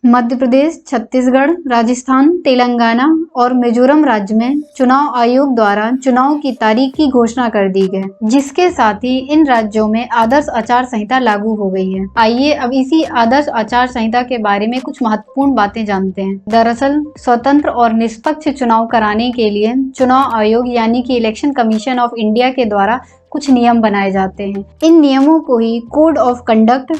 मध्य प्रदेश, छत्तीसगढ़, राजस्थान, तेलंगाना और मिजोरम राज्य में चुनाव आयोग द्वारा चुनाव की तारीख की घोषणा कर दी गई, जिसके साथ ही इन राज्यों में आदर्श आचार संहिता लागू हो गई है। आइए अब इसी आदर्श आचार संहिता के बारे में कुछ महत्वपूर्ण बातें जानते हैं। दरअसल स्वतंत्र और निष्पक्ष चुनाव कराने के लिए चुनाव आयोग यानी कि इलेक्शन कमीशन ऑफ इंडिया के द्वारा कुछ नियम बनाए जाते हैं। इन नियमों को ही कोड ऑफ कंडक्ट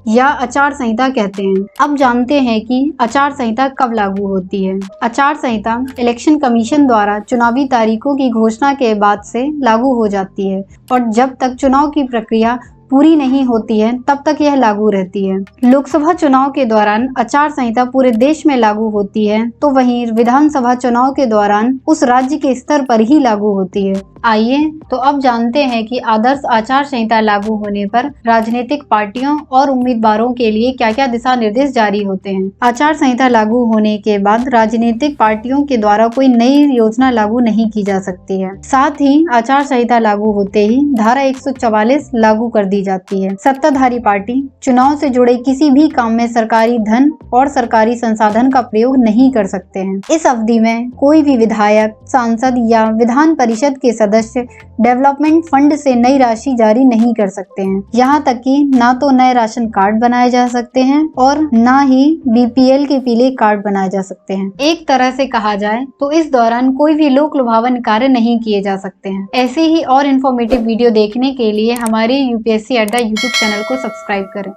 या आचार संहिता कहते हैं। अब जानते हैं कि आचार संहिता कब लागू होती है। आचार संहिता इलेक्शन कमीशन द्वारा चुनावी तारीखों की घोषणा के बाद से लागू हो जाती है और जब तक चुनाव की प्रक्रिया पूरी नहीं होती है तब तक यह लागू रहती है। लोकसभा चुनाव के दौरान आचार संहिता पूरे देश में लागू होती है, तो वहीं विधानसभा चुनाव के दौरान उस राज्य के स्तर पर ही लागू होती है। आइए तो अब जानते हैं कि आदर्श आचार संहिता लागू होने पर राजनीतिक पार्टियों और उम्मीदवारों के लिए क्या क्या दिशा निर्देश जारी होते हैं। आचार संहिता लागू होने के बाद राजनीतिक पार्टियों के द्वारा कोई नई योजना लागू नहीं की जा सकती है। साथ ही आचार संहिता लागू होते ही धारा 144 लागू कर दी जाती है। सत्ताधारी पार्टी चुनाव से जुड़े किसी भी काम में सरकारी धन और सरकारी संसाधन का प्रयोग नहीं कर सकते हैं। इस अवधि में कोई भी विधायक, सांसद या विधान परिषद के सदस्य डेवलपमेंट फंड से नई राशि जारी नहीं कर सकते हैं। यहाँ तक कि ना तो नए राशन कार्ड बनाए जा सकते हैं और ना ही बीपीएल के पीले कार्ड बनाए जा सकते हैं। एक तरह से कहा जाए तो इस दौरान कोई भी लोक लुभावन कार्य नहीं किए जा सकते हैं। ऐसे ही और इन्फॉर्मेटिव वीडियो देखने के लिए हमारे यूपीएससी अड्डा यूट्यूब चैनल को सब्सक्राइब करें।